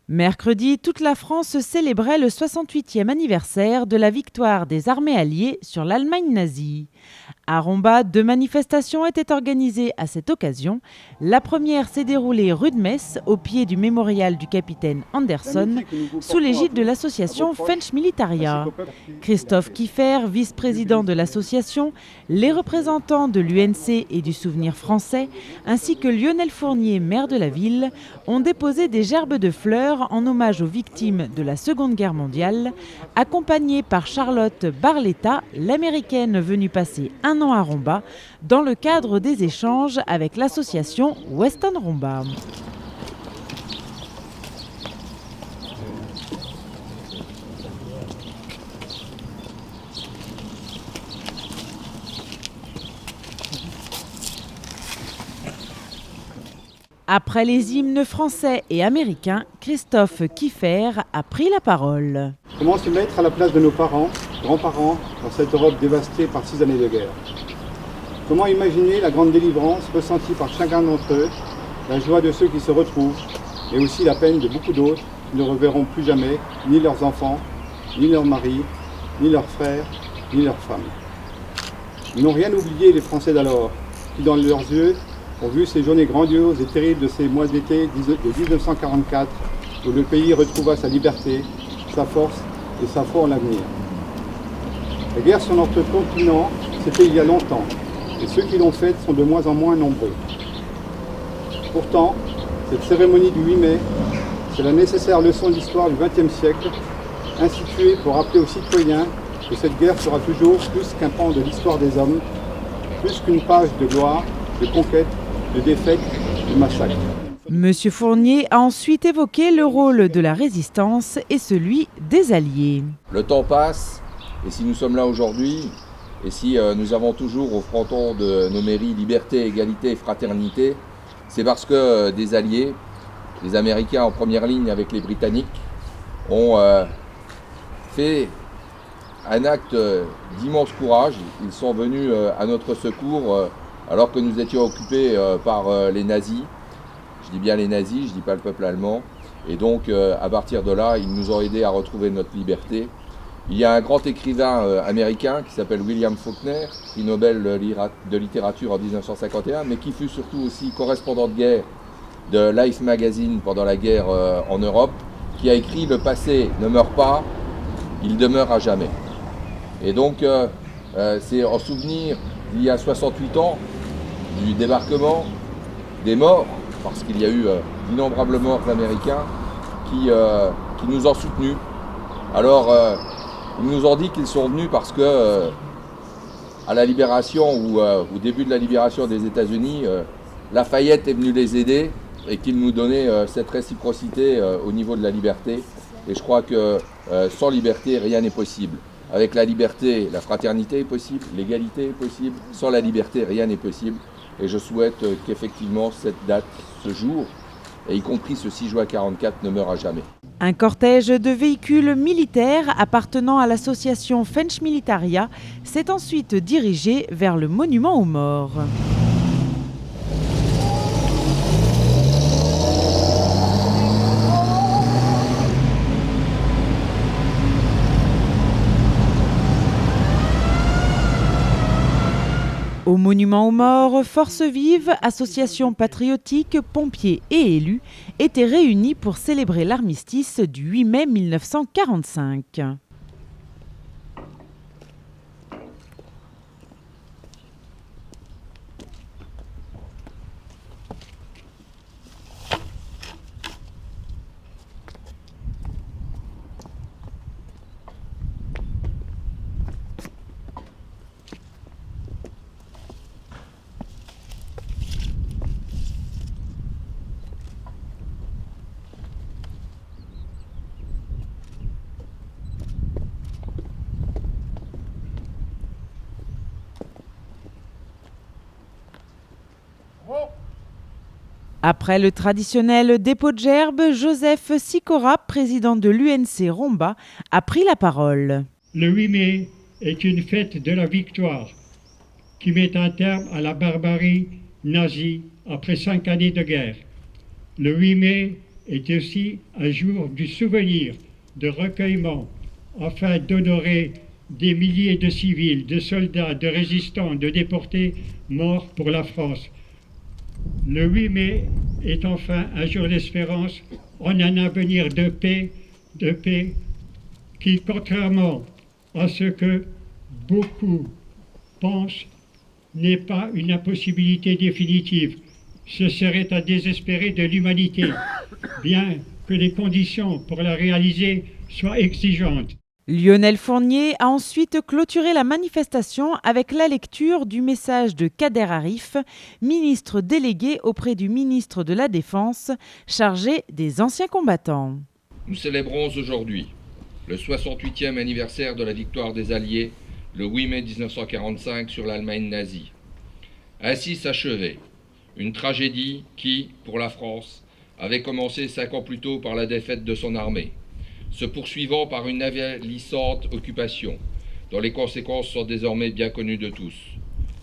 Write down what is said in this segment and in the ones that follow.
Mercredi, toute la France célébrait le 68e anniversaire de la victoire des armées alliées sur l'Allemagne nazie. À Romba, 2 manifestations étaient organisées à cette occasion. La première s'est déroulée rue de Metz, au pied du mémorial du capitaine Anderson, sous l'égide de l'association Fench Militaria. Christophe Kiffer, vice-président de l'association, les représentants de l'UNC et du Souvenir français, ainsi que Lionel Fournier, maire de la ville, ont déposé des gerbes de fleurs en hommage aux victimes de la Seconde Guerre mondiale, accompagnés par Charlotte Barletta, l'américaine venue passer un an à Romba, dans le cadre des échanges avec l'association Weston Romba. Après les hymnes français et américains, Christophe Kiffer a pris la parole. Comment se mettre à la place de nos parents, grands-parents, dans cette Europe dévastée par 6 années de guerre? Comment imaginer la grande délivrance ressentie par chacun d'entre eux, la joie de ceux qui se retrouvent, et aussi la peine de beaucoup d'autres qui ne reverront plus jamais ni leurs enfants, ni leurs maris, ni leurs frères, ni leurs femmes. Ils n'ont rien oublié, les Français d'alors, qui dans leurs yeux ont vu ces journées grandioses et terribles de ces mois d'été de 1944, où le pays retrouva sa liberté, sa force et sa foi en l'avenir. La guerre sur notre continent, c'était il y a longtemps, et ceux qui l'ont faite sont de moins en moins nombreux. Pourtant, cette cérémonie du 8 mai, c'est la nécessaire leçon d'histoire du XXe siècle, instituée pour rappeler aux citoyens que cette guerre sera toujours plus qu'un pan de l'histoire des hommes, plus qu'une page de gloire, de conquête, de défaite, de massacre. Monsieur Fournier a ensuite évoqué le rôle de la résistance et celui des Alliés. Le temps passe, et si nous sommes là aujourd'hui, et si nous avons toujours au fronton de nos mairies liberté, égalité et fraternité, c'est parce que des Alliés, les Américains en première ligne avec les Britanniques, ont fait un acte d'immense courage. Ils sont venus à notre secours alors que nous étions occupés par les nazis. Je dis bien les nazis, je ne dis pas le peuple allemand. Et donc, à partir de là, ils nous ont aidés à retrouver notre liberté. Il y a un grand écrivain américain qui s'appelle William Faulkner, prix Nobel de littérature en 1951, mais qui fut surtout aussi correspondant de guerre de Life Magazine pendant la guerre en Europe, qui a écrit « Le passé ne meurt pas, il demeure à jamais ». Et donc, c'est en souvenir d'il y a 68 ans, du débarquement, des morts, parce qu'il y a eu d'innombrables morts américains qui nous ont soutenus. Alors, ils nous ont dit qu'ils sont venus parce que, à la libération ou au début de la libération des États-Unis, Lafayette est venu les aider et qu'il nous donnait cette réciprocité au niveau de la liberté. Et je crois que sans liberté, rien n'est possible. Avec la liberté, la fraternité est possible, l'égalité est possible. Sans la liberté, rien n'est possible. Et je souhaite qu'effectivement cette date, ce jour, et y compris ce 6 juin 1944, ne meure à jamais. Un cortège de véhicules militaires appartenant à l'association Fench Militaria s'est ensuite dirigé vers le monument aux morts. Au monument aux morts, Forces vives, associations patriotiques, pompiers et élus étaient réunis pour célébrer l'armistice du 8 mai 1945. Après le traditionnel dépôt de gerbes, Joseph Sikora, président de l'UNC Romba, a pris la parole. Le 8 mai est une fête de la victoire qui met un terme à la barbarie nazie après 5 années de guerre. Le 8 mai est aussi un jour du souvenir, de recueillement, afin d'honorer des milliers de civils, de soldats, de résistants, de déportés morts pour la France. Le 8 mai est enfin un jour d'espérance en un avenir de paix qui, contrairement à ce que beaucoup pensent, n'est pas une impossibilité définitive. Ce serait à désespérer de l'humanité, bien que les conditions pour la réaliser soient exigeantes. Lionel Fournier a ensuite clôturé la manifestation avec la lecture du message de Kader Arif, ministre délégué auprès du ministre de la Défense, chargé des anciens combattants. Nous célébrons aujourd'hui le 68e anniversaire de la victoire des Alliés, le 8 mai 1945 sur l'Allemagne nazie. Ainsi s'achevait une tragédie qui, pour la France, avait commencé 5 ans plus tôt par la défaite de son armée, se poursuivant par une avilissante occupation, dont les conséquences sont désormais bien connues de tous.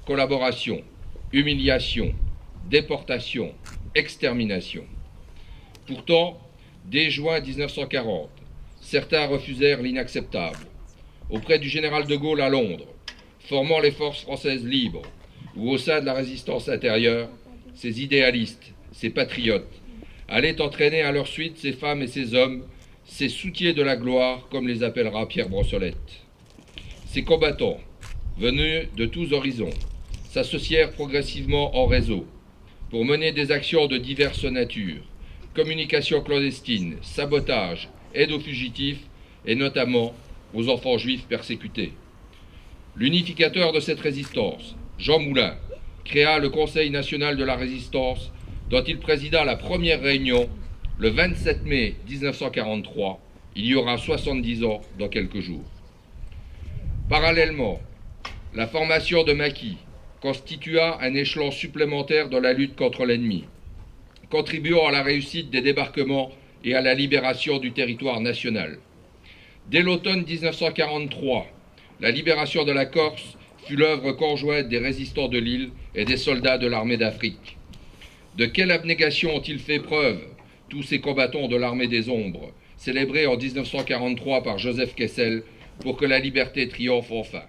Collaboration, humiliation, déportation, extermination. Pourtant, dès juin 1940, certains refusèrent l'inacceptable. Auprès du général de Gaulle à Londres, formant les forces françaises libres, ou au sein de la résistance intérieure, ces idéalistes, ces patriotes, allaient entraîner à leur suite ces femmes et ces hommes, ces soutiers de la gloire, comme les appellera Pierre Brossolette. Ces combattants, venus de tous horizons, s'associèrent progressivement en réseau pour mener des actions de diverses natures, communication clandestine, sabotage, aide aux fugitifs et notamment aux enfants juifs persécutés. L'unificateur de cette résistance, Jean Moulin, créa le Conseil national de la résistance dont il présida la première réunion le 27 mai 1943, il y aura 70 ans dans quelques jours. Parallèlement, la formation de maquis constitua un échelon supplémentaire dans la lutte contre l'ennemi, contribuant à la réussite des débarquements et à la libération du territoire national. Dès l'automne 1943, la libération de la Corse fut l'œuvre conjointe des résistants de l'île et des soldats de l'armée d'Afrique. De quelle abnégation ont-ils fait preuve, tous ces combattants de l'armée des ombres, célébrés en 1943 par Joseph Kessel, pour que la liberté triomphe enfin.